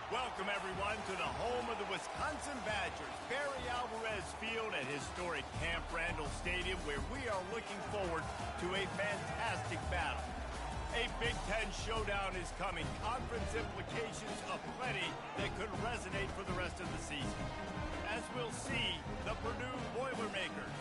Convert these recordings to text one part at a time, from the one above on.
Welcome, everyone, to the home of the Wisconsin Badgers, Barry Alvarez Field at historic Camp Randall Stadium, where we are looking forward to a fantastic battle. A Big Ten showdown is coming, conference implications aplenty that could resonate for the rest of the season. As we'll see, the Purdue Boilermakers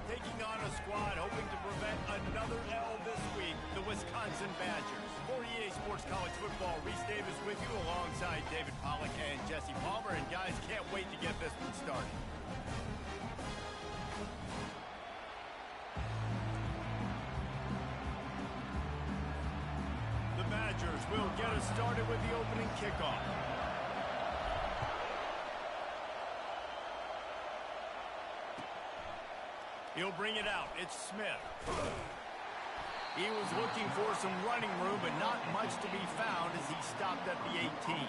taking on a squad hoping to prevent another L this week, the Wisconsin Badgers. For EA Sports College Football, Reese Davis with you alongside David Pollack and Jesse Palmer. And guys, can't wait to get this one started. The Badgers will get us started with the opening kickoff. He'll bring it out. It's Smith. He was looking for some running room, but not much to be found as he stopped at the 18.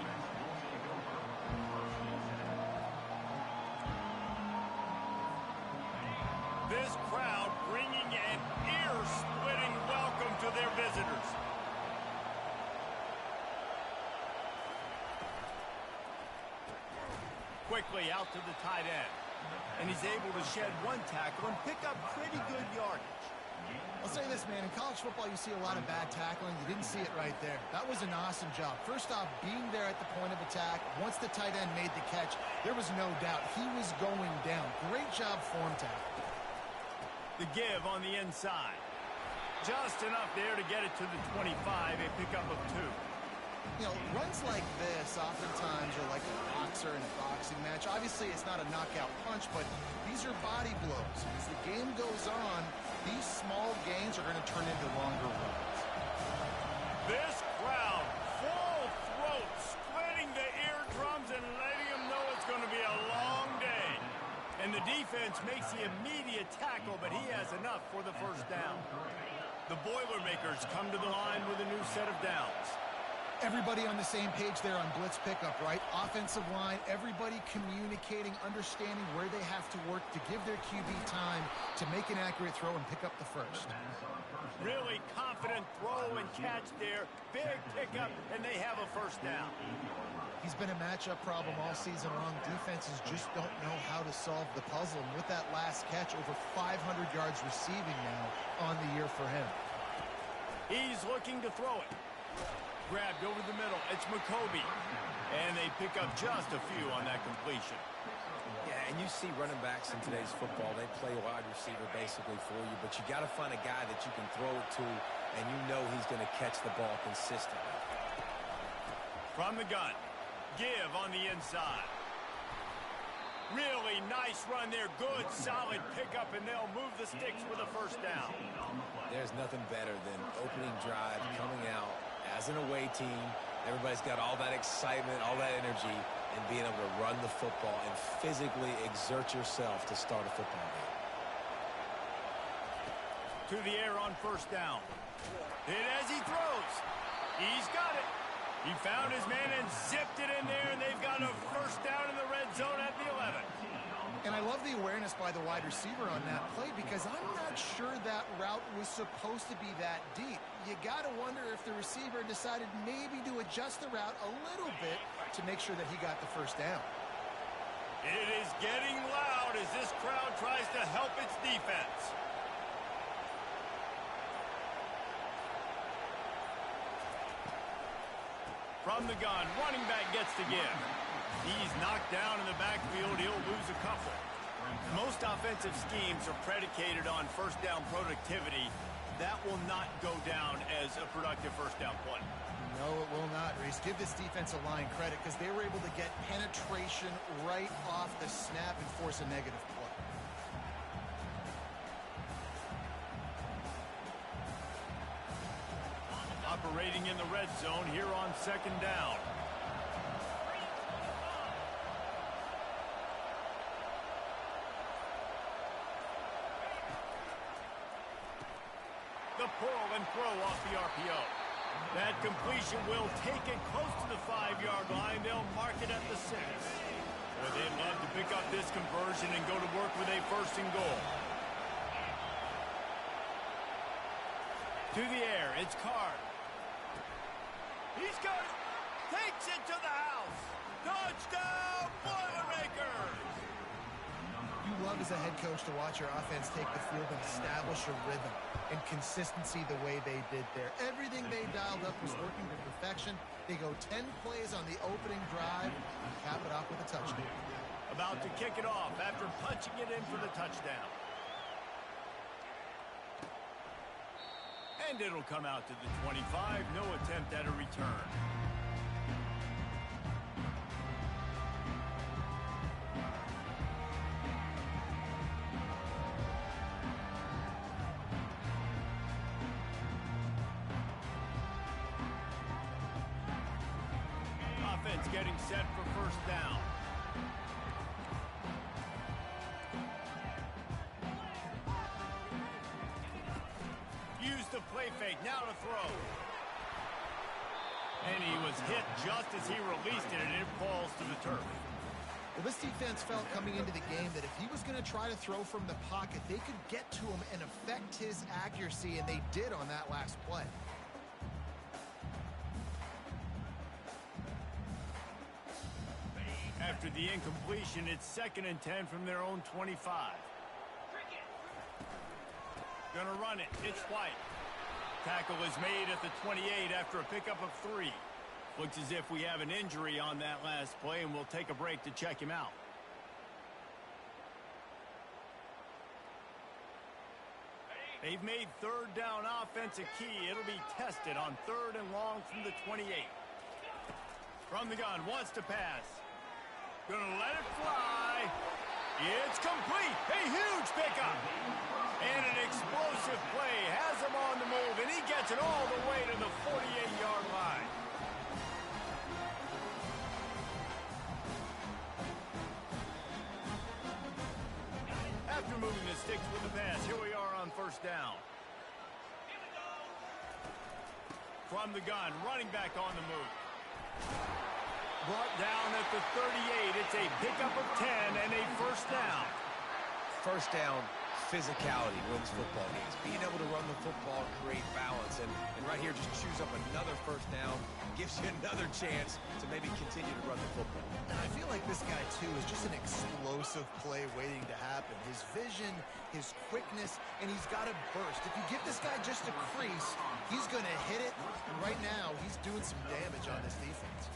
This crowd bringing an ear-splitting welcome to their visitors. Quickly out to the tight end. And he's able to shed one tackle and pick up pretty good yardage. I'll say this, man. In college football, you see a lot of bad tackling. You didn't see it right there. That was an awesome job. First off, being there at the point of attack. Once the tight end made the catch, there was no doubt he was going down. Great job form tackle. The give on the inside. Just enough there to get it to the 25, a pickup of 2. You know, runs like this oftentimes are like a boxer in a boxing match. Obviously, it's not a knockout punch, but these are body blows. As the game goes on, these small gains are going to turn into longer runs. This crowd, full throat, splitting the eardrums and letting them know it's going to be a long day. And the defense makes the immediate tackle, but he has enough for the first down. The Boilermakers come to the line with a new set of downs. Everybody on the same page there on blitz pickup, right? Offensive line, everybody communicating, understanding where they have to work to give their QB time to make an accurate throw and pick up the first. Really confident throw and catch there. Big pickup, and they have a first down. He's been a matchup problem all season long. Defenses just don't know how to solve the puzzle. And with that last catch, over 500 yards receiving now on the year for him. He's looking to throw it. Grabbed over the middle. It's McCoby. And they pick up just a few on that completion. Yeah, and you see running backs in today's football, they play wide receiver basically for you, but you got to find a guy that you can throw it to, and you know he's going to catch the ball consistently. From the gun, give on the inside. Really nice run there. Good, solid pickup, and they'll move the sticks with a first down. There's nothing better than opening drive, coming out as an away team. Everybody's got all that excitement, all that energy, and being able to run the football and physically exert yourself to start a football game. To the air on first down. Hit as he throws. He's got it. He found his man and zipped it in there, and they've got a first down in the red zone at the 11. And I love the awareness by the wide receiver on that play because I'm not sure that route was supposed to be that deep. You got to wonder if the receiver decided maybe to adjust the route a little bit to make sure that he got the first down. It is getting loud as this crowd tries to help its defense. From the gun, running back gets the give. He's knocked down in the backfield. He'll lose a couple. Most offensive schemes are predicated on first down productivity. That will not go down as a productive first down play. No, it will not, Reese. Give this defensive line credit because they were able to get penetration right off the snap and force a negative play. Operating in the red zone here on second down. The pull and throw off the RPO. That completion will take it close to the 5-yard line. They'll mark it at the 6. Boy, they'd love to pick up this conversion and go to work with a first and goal. To the air, it's Card. He's got it. Takes it to the house. Touchdown, Boilermakers! You love as a head coach to watch your offense take the field and establish a rhythm and consistency the way they did there. Everything they dialed up was working to perfection. They go 10 plays on the opening drive and cap it off with a touchdown. About to kick it off after punching it in for the touchdown. And it'll come out to the 25. No attempt at a return. Offense getting set for first down. Use the play fake, now to throw. And he was hit just as he released it, and it falls to the turf. Well, this defense felt coming into the game that if he was going to try to throw from the pocket, they could get to him and affect his accuracy, and they did on that last play. After the incompletion, it's 2nd and 10 from their own 25. Gonna run it. It's White. Tackle is made at the 28 after a pickup of 3. Looks as if we have an injury on that last play, and we'll take a break to check him out. They've made 3rd down offense a key. It'll be tested on 3rd and long from the 28. From the gun, wants to pass. Gonna let it fly. It's complete. A huge pickup. And an explosive play has him on the move, and he gets it all the way to the 48-yard line. After moving the sticks with the pass, here we are on first down. From the gun, running back on the move. Brought down at the 38. It's a pickup of 10 and a first down. First down, physicality wins football games. Being able to run the football, create balance, and right here just chews up another first down, gives you another chance to maybe continue to run the football. And I feel like this guy, too, is just an explosive play waiting to happen. His vision, his quickness, and he's got a burst. If you give this guy just a crease, he's going to hit it. And right now, he's doing some damage on this defense.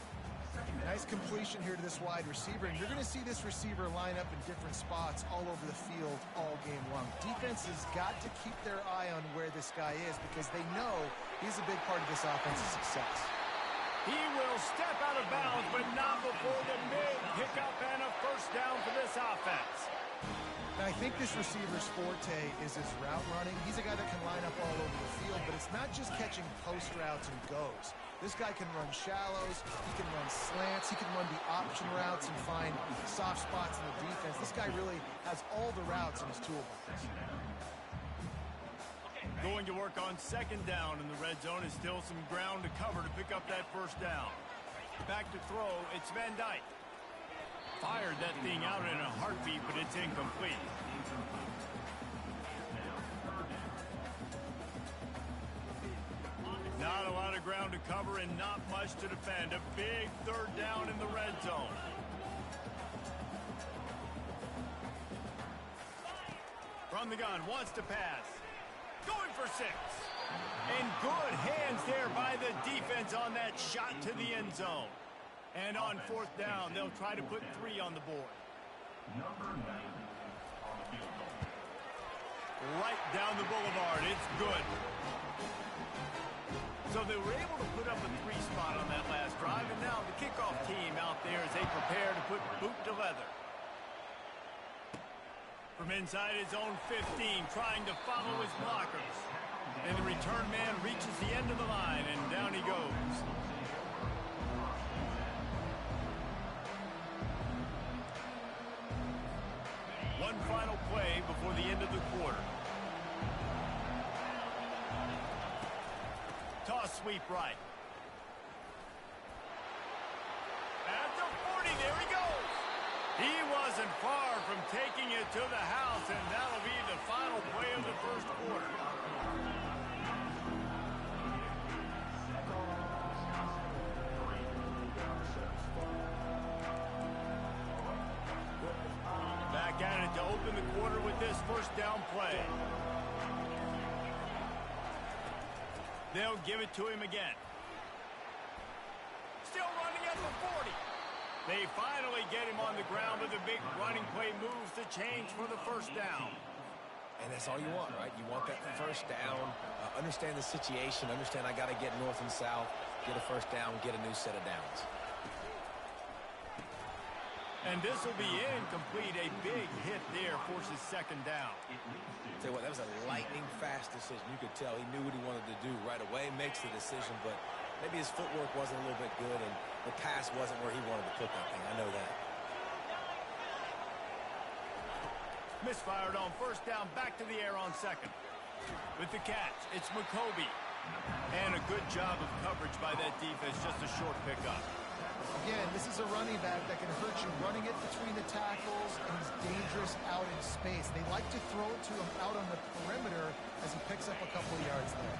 Nice completion here to this wide receiver, and you're going to see this receiver line up in different spots all over the field all game long. Defense has got to keep their eye on where this guy is because they know he's a big part of this offense's success. He will step out of bounds, but not before the big pickup and a first down for this offense. Now, I think this receiver's forte is his route running. He's a guy that can line up all over the field, but it's not just catching post routes and goes. This guy can run shallows, he can run slants, he can run the option routes and find soft spots in the defense. This guy really has all the routes in his toolbox. Going to work on 2nd down in the red zone is still some ground to cover to pick up that first down. Back to throw, it's Van Dyke. Fired that thing out in a heartbeat, but it's incomplete. Not a lot of ground to cover and not much to defend. A big 3rd down in the red zone. From the gun, wants to pass. Going for 6. And good hands there by the defense on that shot to the end zone. And on 4th down, they'll try to put 3 on the board. Right down the boulevard. It's good. So they were able to put up a 3 spot on that last drive, and now the kickoff team out there as they prepare to put boot to leather. From inside his own 15, trying to follow his blockers. And the return man reaches the end of the line, and down he goes. One final play before the end of the quarter. Toss sweep right. At the 40, there he goes. He wasn't far from taking it to the house, and that'll be the final play of the first quarter. to open the quarter with this first down play. They'll give it to him again. Still running at the 40. They finally get him on the ground, but the big running play moves the change for the first down. And that's all you want, right? You want that first down, understand the situation, understand I got to get north and south, get a first down, get a new set of downs. And this will be incomplete. A big hit there forces second down. Tell you what, that was a lightning-fast decision. You could tell he knew what he wanted to do right away, makes the decision, but maybe his footwork wasn't a little bit good, and the pass wasn't where he wanted to put that thing. I know that. Misfired on first down, back to the air on second. With the catch, it's McCoby. And a good job of coverage by that defense, just a short pickup. Again, this is a running back that can hurt you running it between the tackles, and he's dangerous out in space. They like to throw it to him out on the perimeter as he picks up a couple of yards there.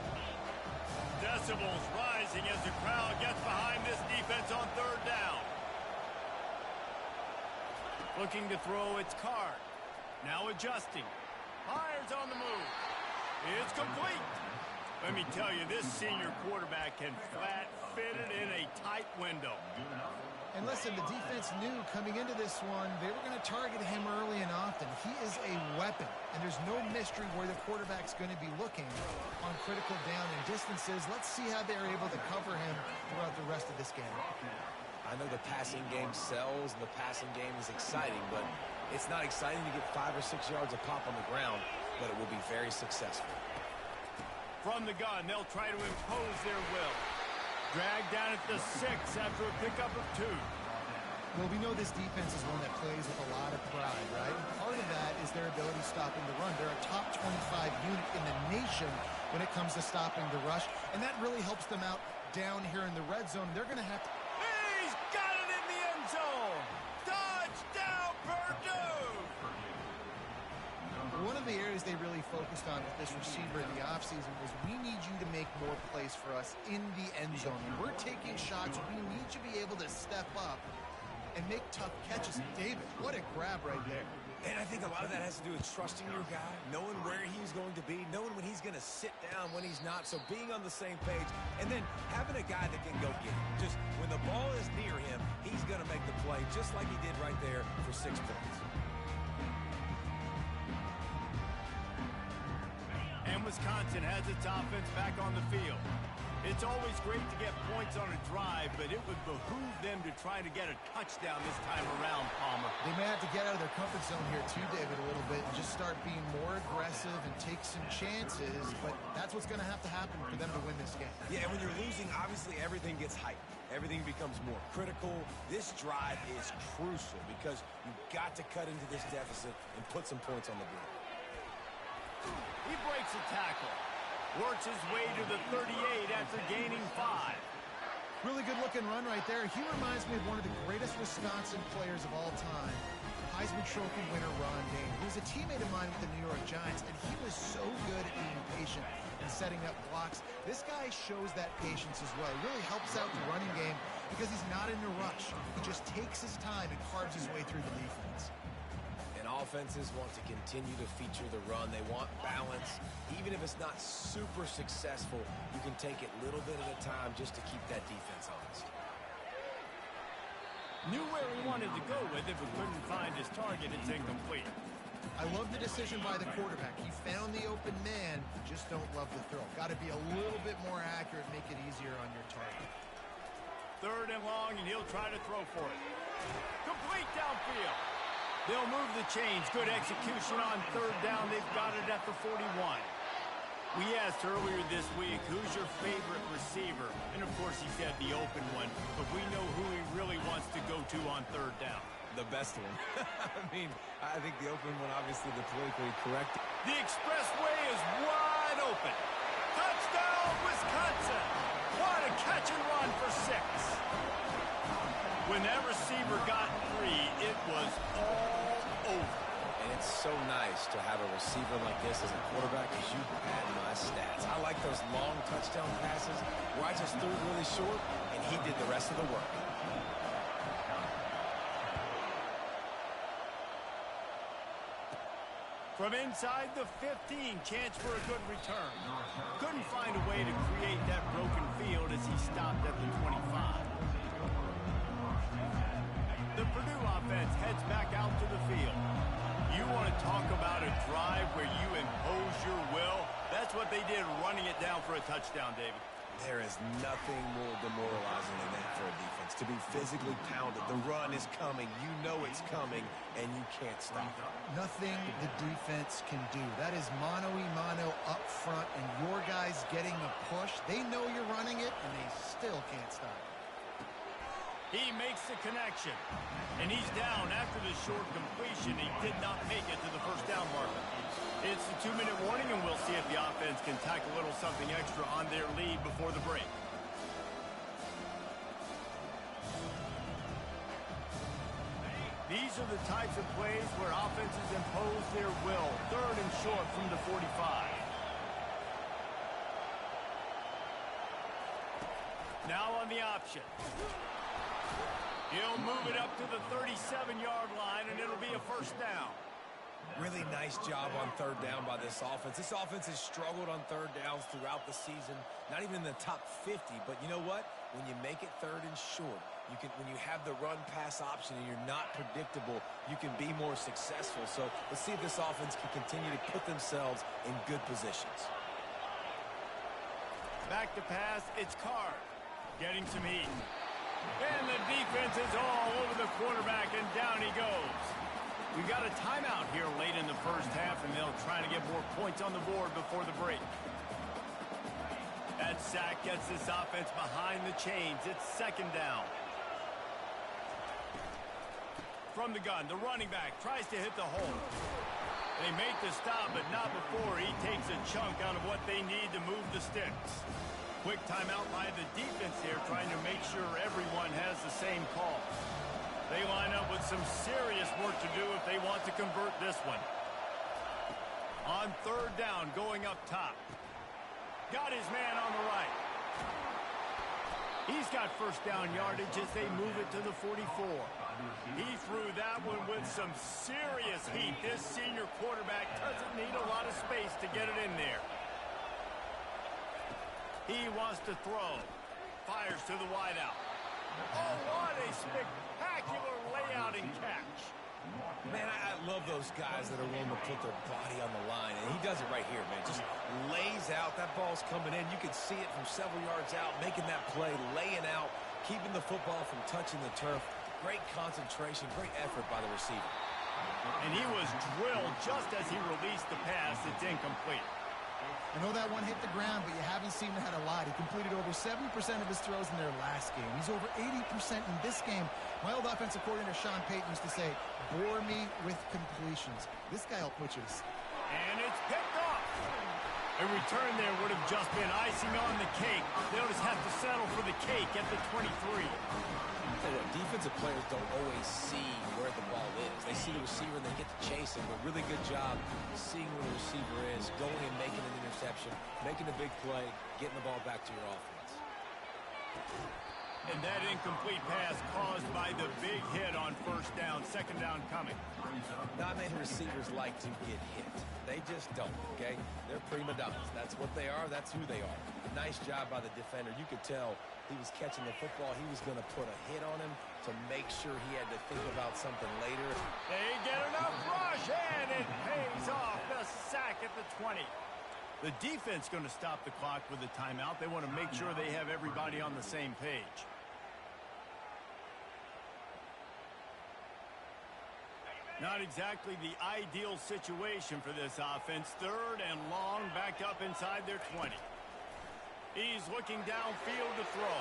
Decibels rising as the crowd gets behind this defense on third down. Looking to throw its card. Now adjusting. Fires on the move. It's complete. Let me tell you, this senior quarterback can flat fit it in a tight window. And listen, the defense knew coming into this one, they were going to target him early and often. He is a weapon, and there's no mystery where the quarterback's going to be looking on critical down and distances. Let's see how they're able to cover him throughout the rest of this game. I know the passing game sells and the passing game is exciting, but it's not exciting to get 5 or 6 yards a pop on the ground, but it will be very successful. From the gun, they'll try to impose their will. Dragged down at the 6 after a pickup of 2. Well, we know this defense is one that plays with a lot of pride, right? And part of that is their ability stopping the run. They're a top 25 unit in the nation when it comes to stopping the rush, and that really helps them out down here in the red zone. They're going to have to... He's got it in the end zone! Touchdown, Purdue! One of the areas they really focused on with this receiver in the offseason was we need you to make more plays for us in the end zone. When we're taking shots, we need you to be able to step up and make tough catches. David, what a grab right there. And I think a lot of that has to do with trusting your guy, knowing where he's going to be, knowing when he's going to sit down, when he's not, so being on the same page, and then having a guy that can go get it. Just when the ball is near him, he's going to make the play just like he did right there for 6 points. And Wisconsin has its offense back on the field. It's always great to get points on a drive, but it would behoove them to try to get a touchdown this time around, Palmer. They may have to get out of their comfort zone here too, David, a little bit and just start being more aggressive and take some chances, but that's what's going to happen for them to win this game. Yeah, and when you're losing, obviously everything gets hyped. Everything becomes more critical. This drive is crucial because you've got to cut into this deficit and put some points on the board. He breaks a tackle. Works his way to the 38 after gaining 5. Really good-looking run right there. He reminds me of one of the greatest Wisconsin players of all time, Heisman Trophy winner Ron Dayne, who was a teammate of mine with the New York Giants, and he was so good at being patient and setting up blocks. This guy shows that patience as well. He really helps out the running game because he's not in a rush. He just takes his time and carves his way through the defense. Offenses want to continue to feature the run. They want balance. Even if it's not super successful, you can take it little bit at a time just to keep that defense honest. Knew where he wanted to go with it, but couldn't find his target. It's incomplete. I love the decision by the quarterback. He found the open man, just don't love the throw. Got to be a little bit more accurate, make it easier on your target. 3rd and long, and he'll try to throw for it. Complete downfield. They'll move the chains. Good execution on 3rd down. They've got it at the 41. We asked earlier this week, who's your favorite receiver? And, of course, he said the open one. But we know who he really wants to go to on 3rd down. The best one. I mean, I think the open one, obviously, the politically correct. The expressway is wide open. Touchdown, Wisconsin. What a catch and run for 6. When that receiver got 3, it was all over. And it's so nice to have a receiver like this as a quarterback because you had my stats. I like those long touchdown passes where I just threw it really short and he did the rest of the work. From inside the 15, chance for a good return. Couldn't find a way to create that broken field as he stopped at the 25. The Purdue offense heads back out to the field. You want to talk about a drive where you impose your will? That's what they did, running it down for a touchdown, David. There is nothing more demoralizing than that for a defense. To be physically pounded. The run is coming. You know it's coming, and you can't stop it. Nothing the defense can do. That is mano-a-mano up front, and your guys getting a push. They know you're running it, and they still can't stop it. He makes the connection, and he's down after the short completion. He did not make it to the first down marker. It's the 2-minute warning, and we'll see if the offense can tack a little something extra on their lead before the break. These are the types of plays where offenses impose their will. 3rd and short from the 45. Now on the option. He'll move it up to the 37-yard line, and it'll be a first down. Really nice job on 3rd down by this offense. This offense has struggled on 3rd downs throughout the season. Not even in the top 50, but you know what? When you make it 3rd and short, when you have the run-pass option and you're not predictable, you can be more successful. So let's see if this offense can continue to put themselves in good positions. Back to pass, it's Card. Getting some heat. And the defense is all over the quarterback, and down he goes. We got a timeout here late in the first half, and they'll try to get more points on the board before the break. That sack gets this offense behind the chains. It's 2nd down. From the gun, the running back tries to hit the hole. They make the stop, but not before he takes a chunk out of what they need to move the sticks. Quick timeout by the defense here, trying to make sure everyone has the same call. They line up with some serious work to do if they want to convert this one. On 3rd down, going up top. Got his man on the right. He's got first down yardage as they move it to the 44. He threw that one with some serious heat. This senior quarterback doesn't need a lot of space to get it in there. He wants to throw. Fires to the wideout. Oh, what a spectacular layout and catch. Man, I love those guys that are willing to put their body on the line, and he does it right here, man. Just lays out. That ball's coming in. You can see it from several yards out, making that play, laying out, keeping the football from touching the turf. Great concentration, great effort by the receiver. And he was drilled just as he released the pass. It's incomplete. I know that one hit the ground, but you haven't seen that a lot. He completed over 70% of his throws in their last game. He's over 80% in this game. My old offensive coordinator, Sean Payton, used to say, bore me with completions. This guy will put you to sleep. And it's picked off. A return there would have just been icing on the cake. They'll just have to settle for the cake at the 23. Defensive players don't always see where the ball is. They see the receiver and they get to chase him. But really good job seeing where the receiver is, going and making an interception, making a big play, getting the ball back to your offense. And that incomplete pass caused by the big hit on 1st down, 2nd down coming. Not many receivers like to get hit. They just don't, okay? They're prima donnas. That's what they are. That's who they are. Nice job by the defender. You could tell he was catching the football. He was going to put a hit on him to make sure he had to think about something later. They get enough rush, and it pays off. The sack at the 20. The defense going to stop the clock with a timeout. They want to make sure they have everybody on the same page. Not exactly the ideal situation for this offense. 3rd and long, back up inside their 20. He's looking downfield to throw.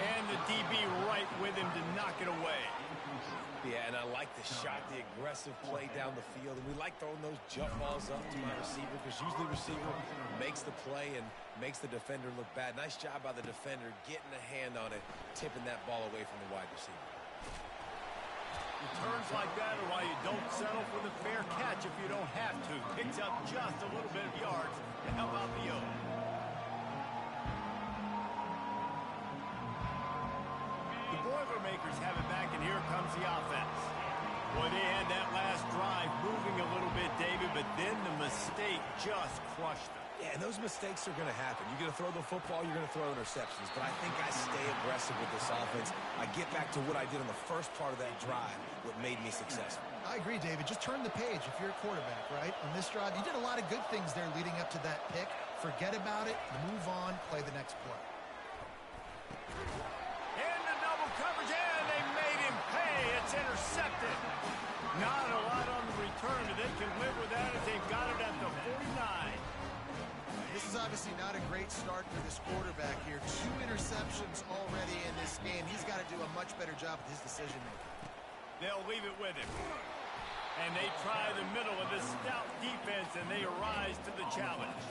And the DB right with him to knock it away. Yeah, and I like the shot, the aggressive play down the field. And we like throwing those jump balls up to my receiver because usually the receiver makes the play and makes the defender look bad. Nice job by the defender getting a hand on it, tipping that ball away from the wide receiver. Returns like that are why you don't settle for the fair catch if you don't have to. Picks up just a little bit of yards to help out the O. The Boilermakers have it back, and here comes the offense. Boy, they had that last drive moving a little just crushed them. Yeah, and those mistakes are going to happen. You're going to throw the football, you're going to throw interceptions. But I think I stay aggressive with this offense. I get back to what I did on the first part of that drive, what made me successful. I agree, David. Just turn the page if you're a quarterback, right? On this drive, you did a lot of good things there leading up to that pick. Forget about it, move on, play the next play. Into double coverage, and they made him pay. It's intercepted. Not a lot on the return, but they can live with that as they've got it at the 49. This is obviously not a great start for this quarterback here. 2 interceptions already in this game. He's got to do a much better job with his decision-making. They'll leave it with him. And they try the middle of this stout defense, and they arise to the challenge.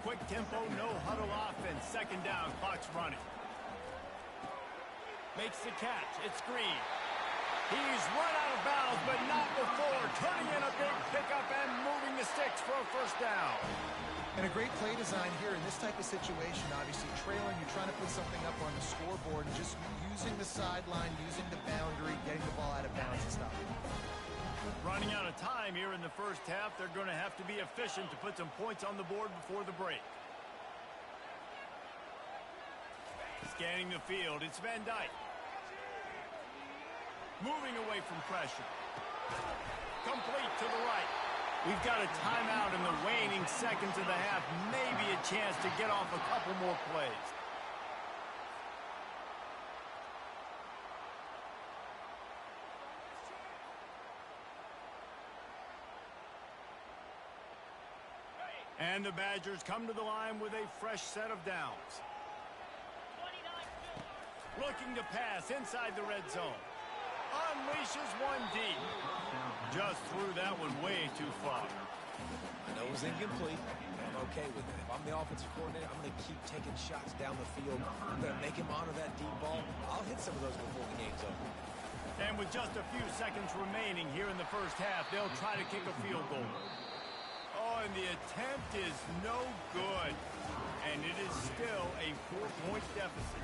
Quick tempo, no huddle offense. Second down, clock's running. Makes the catch. It's Green. He's run out of bounds, but not before. Turning in a big pickup and moving the sticks for a first down. And a great play design here in this type of situation. Obviously, trailing, you're trying to put something up on the scoreboard, and just using the sideline, using the boundary, getting the ball out of bounds and stopping. Running out of time here in the first half. They're going to have to be efficient to put some points on the board before the break. Scanning the field, it's Van Dyke. Moving away from pressure. Complete to the right. We've got a timeout in the waning seconds of the half. Maybe a chance to get off a couple more plays. And the Badgers come to the line with a fresh set of downs. Looking to pass inside the red zone. Unleashes one deep. Just threw that one way too far. I know it was incomplete. I'm okay with it. If I'm the offensive coordinator, I'm going to keep taking shots down the field. I'm going to make him honor that deep ball. I'll hit some of those before the game's over. And with just a few seconds remaining here in the first half, they'll try to kick a field goal. Oh, and the attempt is no good. And it is still a 4-point deficit.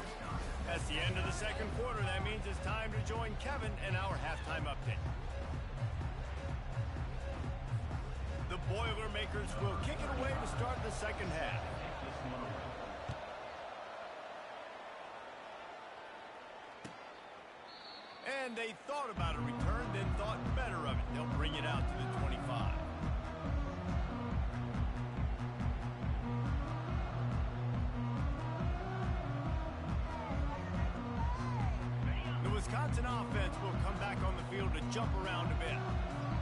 That's the end of the second quarter. That means it's time to join Kevin in our halftime update. The Boilermakers will kick it away to start the second half. And they thought about a return, then thought better of it. They'll bring it out to the 25. Wisconsin offense will come back on the field to jump around a bit.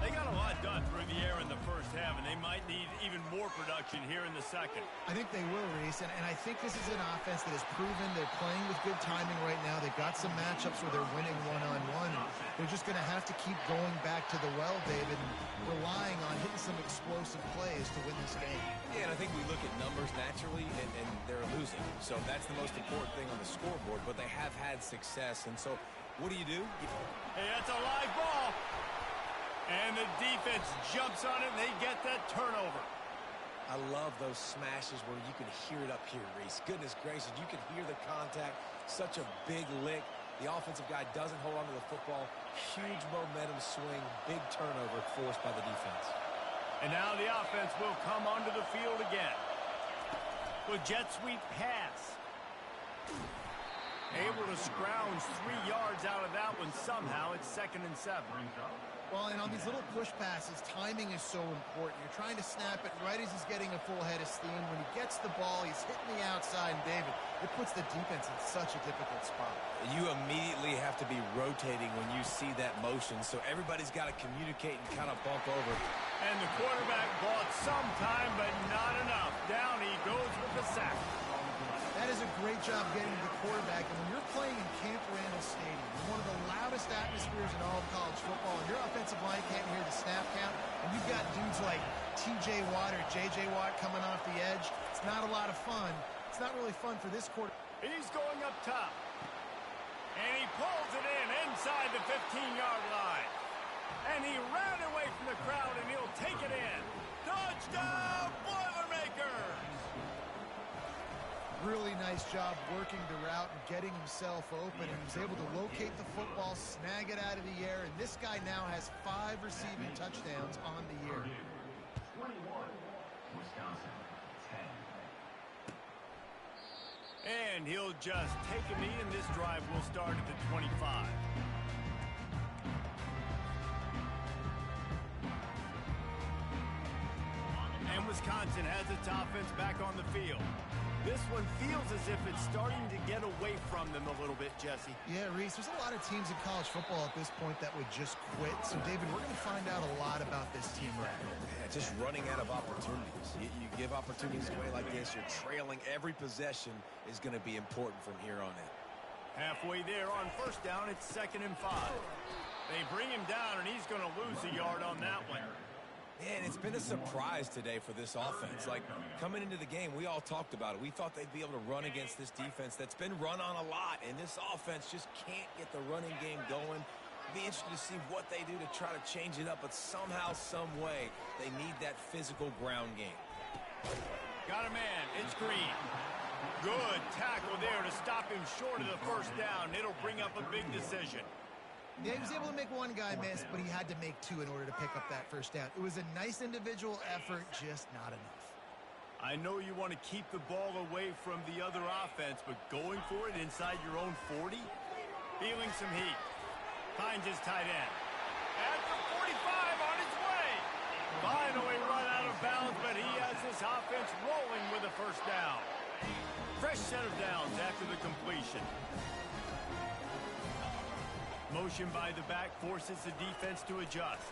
They got a lot done through the air in the first half, and they might need even more production here in the second. I think they will, Reese, and I think this is an offense that has proven they're playing with good timing right now. They've got some matchups where they're winning one-on-one. They're just going to have to keep going back to the well, David, and relying on hitting some explosive plays to win this game. Yeah, and I think we look at numbers naturally, and they're losing. So that's the most important thing on the scoreboard, but they have had success, and so what do you do? Hey, that's a live ball. And the defense jumps on it, and they get that turnover. I love those smashes where you can hear it up here, Reese. Goodness gracious, you can hear the contact. Such a big lick. The offensive guy doesn't hold on to the football. Huge momentum swing, big turnover forced by the defense. And now the offense will come onto the field again. With jet sweep pass. Able to scrounge 3 yards out of that one somehow. It's 2nd and 7. Well, and on these little push passes, timing is so important. You're trying to snap it right as he's getting a full head of steam. When he gets the ball, he's hitting the outside, and David, it puts the defense in such a difficult spot. You immediately have to be rotating when you see that motion, so everybody's got to communicate and kind of bump over. And the quarterback bought some time, but not enough. Down he goes with the sack. That is a great job getting to the quarterback. And when you're playing in Camp Randall Stadium, one of the loudest atmospheres in all of college football, and your offensive line can't hear the snap count, and you've got dudes like T.J. Watt or J.J. Watt coming off the edge, it's not a lot of fun. It's not really fun for this quarter. He's going up top. And he pulls it in inside the 15-yard line. And he ran away from the crowd, and he'll take it in. Touchdown, Boilermakers! Really nice job working the route and getting himself open. And he was able to locate the football, snag it out of the air, and this guy now has 5 receiving touchdowns on the year. And he'll just take a knee, and this drive will start at the 25. And Wisconsin has its offense back on the field. This one feels as if it's starting to get away from them a little bit, Jesse. Yeah, Reese, there's a lot of teams in college football at this point that would just quit. So, David, we're going to find out a lot about this team right now. Yeah, just running out of opportunities. You give opportunities away like this, you're trailing. Every possession is going to be important from here on in. Halfway there on first down, it's 2nd and 5. They bring him down, and he's going to lose a yard on that one. Man, it's been a surprise today for this offense. Like, coming into the game, we all talked about it. We thought they'd be able to run against this defense that's been run on a lot, and this offense just can't get the running game going. Be interested to see what they do to try to change it up, but somehow, some way, they need that physical ground game. Got a man. It's Green. Good tackle there to stop him short of the first down. It'll bring up a big decision. Yeah, he was able to make one guy miss, but he had to make two in order to pick up that first down. It was a nice individual effort, just not enough. I know you want to keep the ball away from the other offense, but going for it inside your own 40? Feeling some heat. Finds his tight end. At the 45 on its way. Finally run out of bounds, but he has this offense rolling with a first down. Fresh set of downs after the completion. Motion by the back forces the defense to adjust.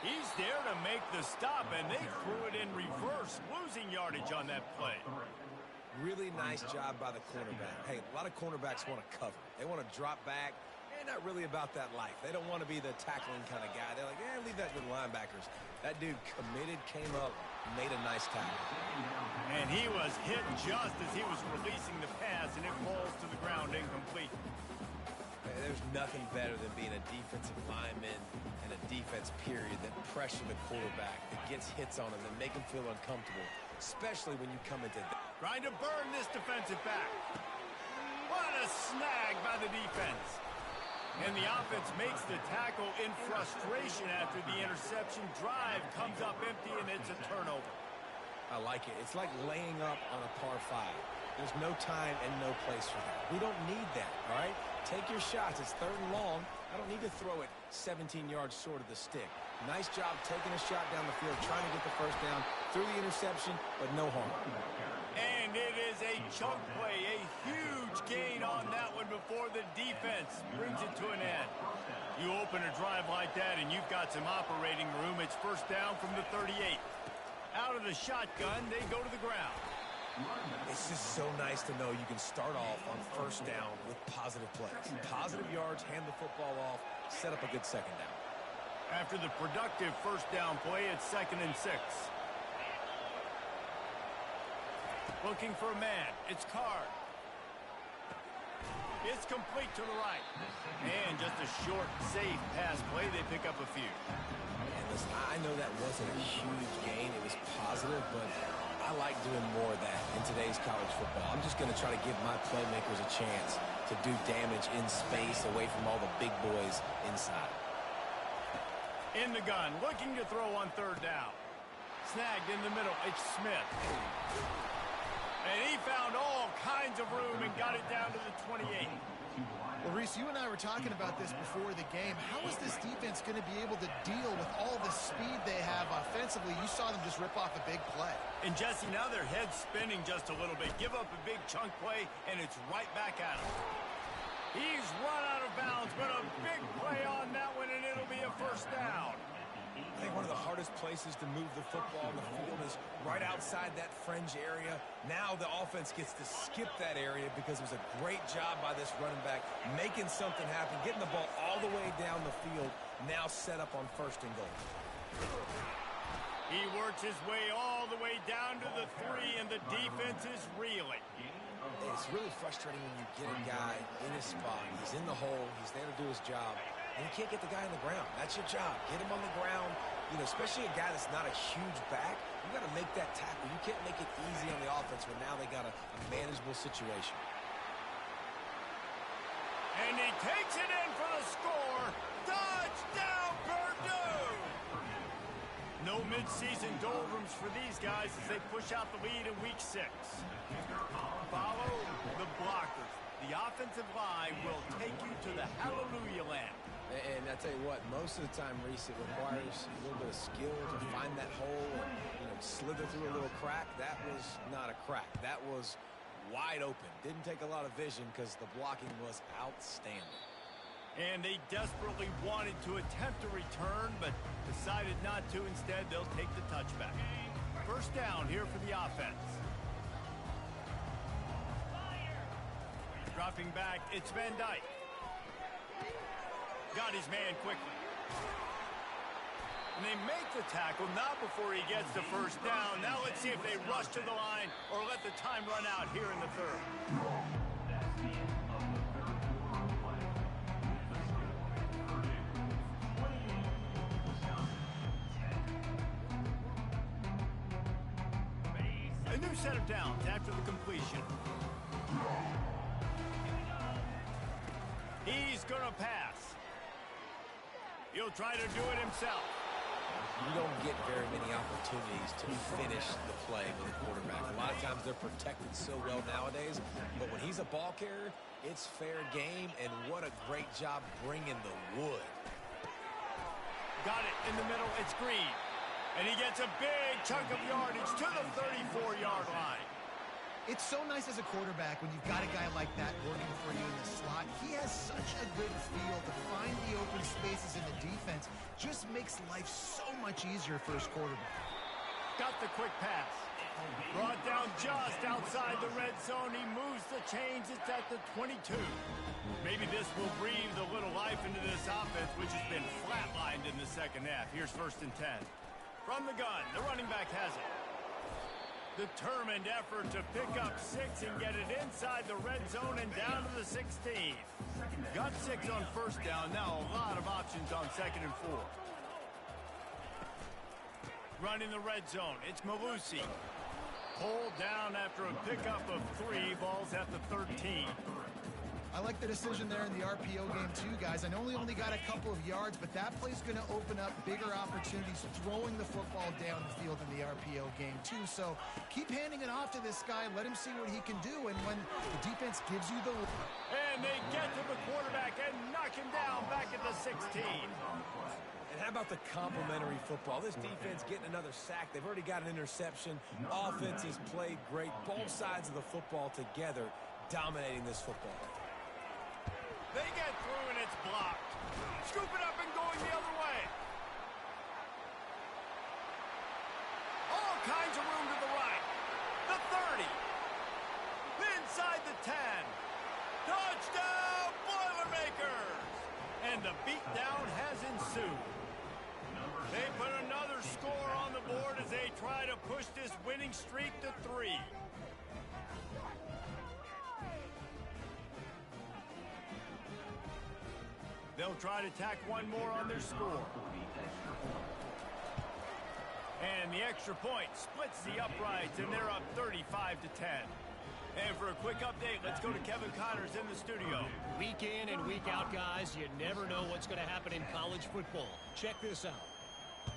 He's there to make the stop, and they threw it in reverse, losing yardage on that play. Really nice job by the cornerback. Hey, a lot of cornerbacks want to cover. They want to drop back. They're not really about that life. They don't want to be the tackling kind of guy. They're like, leave that to the linebackers. That dude committed, came up, made a nice tackle. And he was hit just as he was releasing the pass, and it falls to the ground incomplete. There's nothing better than being a defensive lineman and a defense period that pressure the quarterback, that gets hits on him, that make him feel uncomfortable, especially when you come into that. Trying to burn this defensive back. What a snag by the defense. And the offense makes the tackle in frustration after the interception. Drive comes up empty, and it's a turnover. I like it. It's like laying up on a par 5. There's no time and no place for that. We don't need that, all right? Take your shots. It's 3rd and long. I don't need to throw it 17 yards short of the stick. Nice job taking a shot down the field, trying to get the first down, through the interception, but no harm. And it is a chunk play, a huge gain on that one before the defense brings it to an end. You open a drive like that, and you've got some operating room. It's first down from the 38. Out of the shotgun, they go to the ground. It's just so nice to know you can start off on first down with positive plays. Positive yards, hand the football off, set up a good second down. After the productive first down play, it's 2nd and 6. Looking for a man. It's Card. It's complete to the right. And just a short, safe pass play. They pick up a few. And listen, I know that wasn't a huge gain. It was positive, but I like doing more of that in today's college football. I'm just going to try to give my playmakers a chance to do damage in space away from all the big boys inside. In the gun, looking to throw on 3rd down. Snagged in the middle, it's Smith. And he found all kinds of room and got it down to the 28. Well, Reese, you and I were talking about this before the game. How is this defense going to be able to deal with all the speed they have offensively? You saw them just rip off a big play. And, Jesse, now their head's spinning just a little bit. Give up a big chunk play, and it's right back at him. He's run out of bounds, but a big play on that one, and it'll be a first down. I think one of the hardest places to move the football on the field is right outside that fringe area. Now the offense gets to skip that area because it was a great job by this running back, making something happen, getting the ball all the way down the field, now set up on 1st and goal. He works his way all the way down to the 3, and the defense is reeling. It's really frustrating when you get a guy in his spot. He's in the hole. He's there to do his job. And you can't get the guy on the ground. That's your job. Get him on the ground. You know, especially a guy that's not a huge back. You got to make that tackle. You can't make it easy on the offense when now they got a manageable situation. And he takes it in for the score. Touchdown, Purdue! No mid-season doldrums for these guys as they push out the lead in week 6. Follow the blockers. The offensive line will take you to the hallelujah land. And I tell you what, most of the time, Reese, it requires a little bit of skill to find that hole and, slither through a little crack. That was not a crack. That was wide open. Didn't take a lot of vision because the blocking was outstanding. And they desperately wanted to attempt a return, but decided not to. Instead, they'll take the touchback. First down here for the offense. Dropping back, it's Van Dyke. Got his man quickly. And they make the tackle, not before he gets the first down. Now let's see if they rush to the line or let the time run out here in the third. A new set of downs after the completion. He's going to pass. He'll try to do it himself. You don't get very many opportunities to finish the play with a quarterback. A lot of times they're protected so well nowadays, but when he's a ball carrier, it's fair game, and what a great job bringing the wood. Got it in the middle. It's Green. And he gets a big chunk of yardage to the 34-yard line. It's so nice as a quarterback when you've got a guy like that working for you in the slot. He has such a good feel to find the open spaces in the defense. Just makes life so much easier for his quarterback. Got the quick pass. Brought down just outside the red zone. He moves the chains. It's at the 22. Maybe this will breathe a little life into this offense, which has been flatlined in the second half. Here's 1st and 10. From the gun, the running back has it. Determined effort to pick up 6 and get it inside the red zone and down to the 16. Got 6 on first down. Now a lot of options on 2nd and 4. Running the red zone. It's Malusi. Pulled down after a pickup of 3. Ball's at the 13. I like the decision there in the RPO game too, guys. I know he only got a couple of yards, but that play's going to open up bigger opportunities throwing the football down the field in the RPO game too. So keep handing it off to this guy. Let him see what he can do. And when the defense gives you the... And they get to the quarterback and knock him down back at the 16. And how about the complimentary football? This defense getting another sack. They've already got an interception. Offense has played great. Both sides of the football together dominating this football. They get through and it's blocked. Scoop it up and going the other way. All kinds of room to the right. The 30. Inside the 10. Touchdown, Boilermakers! And the beatdown has ensued. They put another score on the board as they try to push this winning streak to 3. They'll try to tack one more on their score. And the extra point splits the uprights, and they're up 35 to 10. And for a quick update, let's go to Kevin Connors in the studio. Week in and week out, guys, you never know what's going to happen in college football. Check this out.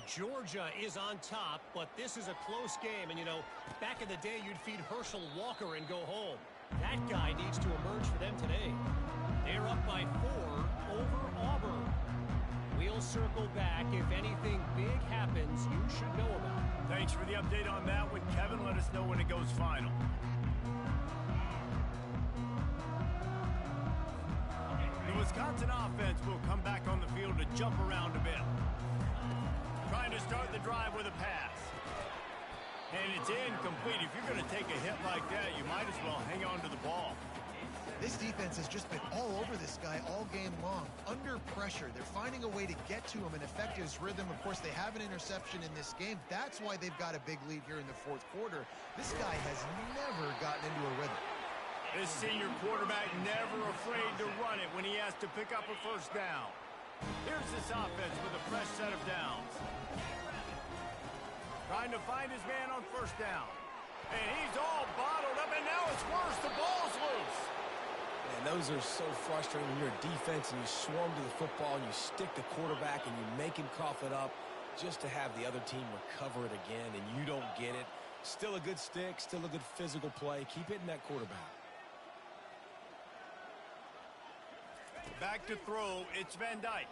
Georgia is on top, but this is a close game. And, back in the day, you'd feed Herschel Walker and go home. That guy needs to emerge for them today. They're up by 4 over Auburn. We'll circle back. If anything big happens, you should know about it. Thanks for the update on that one, Kevin. Let us know when it goes final. The Wisconsin offense will come back on the field to jump around a bit. Trying to start the drive with a pass. And it's incomplete. If you're going to take a hit like that, you might as well hang on to the ball. This defense has just been all over this guy all game long. Under pressure, they're finding a way to get to him and affect his rhythm. Of course, they have an interception in this game. That's why they've got a big lead here in the 4th quarter. This guy has never gotten into a rhythm. This senior quarterback never afraid to run it when he has to pick up a first down. Here's this offense with a fresh set of downs. Trying to find his man on first down. And he's all bottled up, and now it's worse. The ball's loose. And those are so frustrating when you're a defense and you swarm to the football and you stick the quarterback and you make him cough it up. just to have the other team recover it again and you don't get it. Still a good stick, still a good physical play. Keep hitting that quarterback. Back to throw, it's Van Dyke.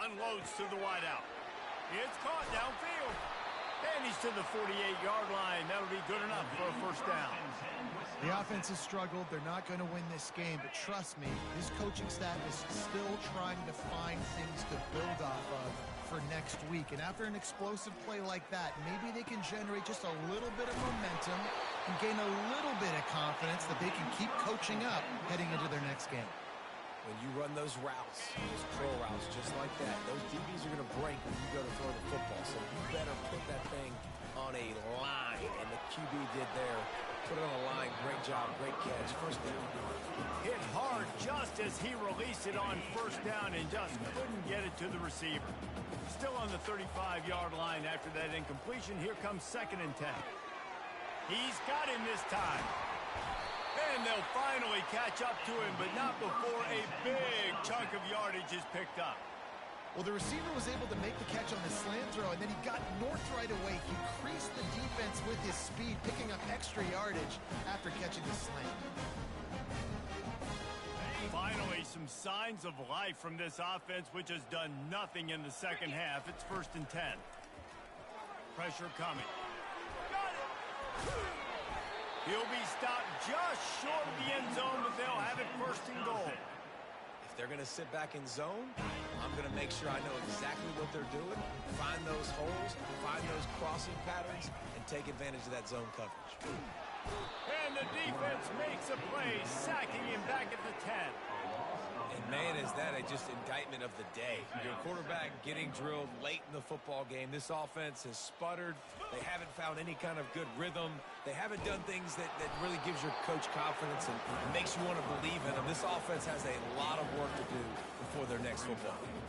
Unloads to the wideout. It's caught downfield. And he's to the 48-yard line. That'll be good enough for a first down. The offense has struggled. They're not going to win this game, but trust me, this coaching staff is still trying to find things to build off of for next week. And after an explosive play like that, maybe they can generate just a little bit of momentum and gain a little bit of confidence that they can keep coaching up heading into their next game. When you run those routes, those curl routes just like that, those DBs are going to break when you go to throw the football. So you better put that thing on a line. And the QB did there. Put it on a line. Great job. Great catch. First down. Hit hard just as he released it on first down and just couldn't get it to the receiver. Still on the 35-yard line after that incompletion. Here comes 2nd and 10. He's got him this time. And they'll finally catch up to him, but not before a big chunk of yardage is picked up. Well, the receiver was able to make the catch on the slant throw, and then he got north right away. He creased the defense with his speed, picking up extra yardage after catching the slant. Finally, some signs of life from this offense, which has done nothing in the second half. It's 1st and 10. Pressure coming. Got it! He'll be stopped just short of the end zone, but they'll have it 1st and goal. If they're going to sit back in zone, I'm going to make sure I know exactly what they're doing, find those holes, find those crossing patterns, and take advantage of that zone coverage. And the defense makes a play, sacking him back at the 10. And, man, is that just indictment of the day. Your quarterback getting drilled late in the football game. This offense has sputtered. They haven't found any kind of good rhythm. They haven't done things that really gives your coach confidence and makes you want to believe in them. This offense has a lot of work to do before their next football game.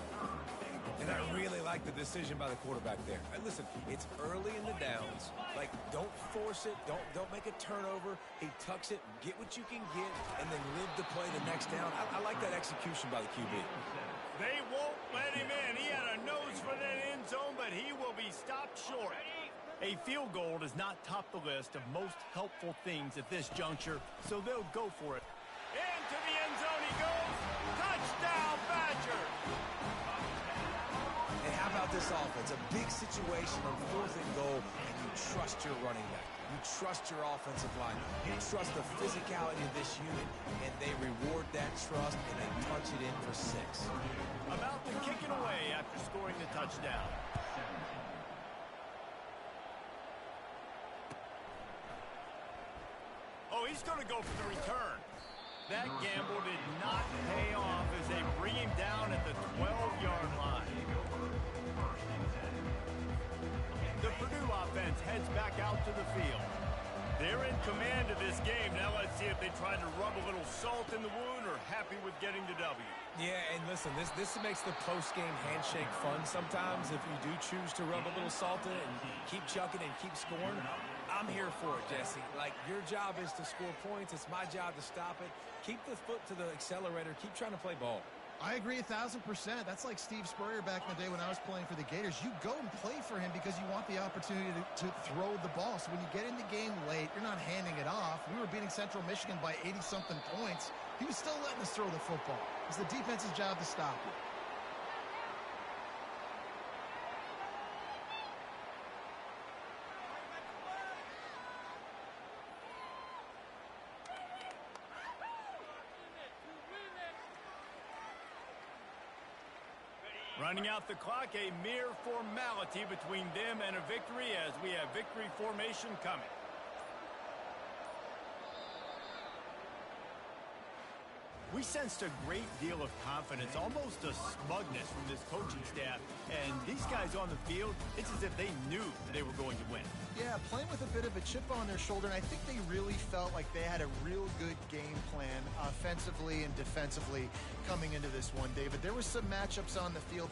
And I really like the decision by the quarterback there. And listen, it's early in the downs. Like, don't force it. Don't make a turnover. He tucks it, get what you can get, and then live to play the next down. I like that execution by the QB. They won't let him in. He had a nose for that end zone, but he will be stopped short. A field goal does not top the list of most helpful things at this juncture, so they'll go for it. Into the end zone he goes. Touchdown, Badgers! And how about this offense? A big situation on 4th and goal, and you trust your running back. You trust your offensive line. You trust the physicality of this unit, and they reward that trust, and they punch it in for 6. About to kick it away after scoring the touchdown. Oh, he's going to go for the return. That gamble did not pay off as they bring him down at the 12-yard line. The Purdue offense heads back out to the field. They're in command of this game. Now let's see if they try to rub a little salt in the wound or happy with getting the W. Yeah, and listen, this makes the post-game handshake fun sometimes if you do choose to rub a little salt in it and keep chucking and keep scoring. I'm here for it, Jesse. Like, your job is to score points. It's my job to stop it. Keep the foot to the accelerator. Keep trying to play ball. I agree 1,000%. That's like Steve Spurrier back in the day when I was playing for the Gators. You go and play for him because you want the opportunity to throw the ball. So when you get in the game late, you're not handing it off. We were beating Central Michigan by 80-something points. He was still letting us throw the football. It's the defense's job to stop it. Running out the clock, a mere formality between them and a victory as we have victory formation coming. We sensed a great deal of confidence, almost a smugness from this coaching staff. And these guys on the field, it's as if they knew they were going to win. Yeah, playing with a bit of a chip on their shoulder, and I think they really felt like they had a real good game plan offensively and defensively coming into this one, David. There were some matchups on the field.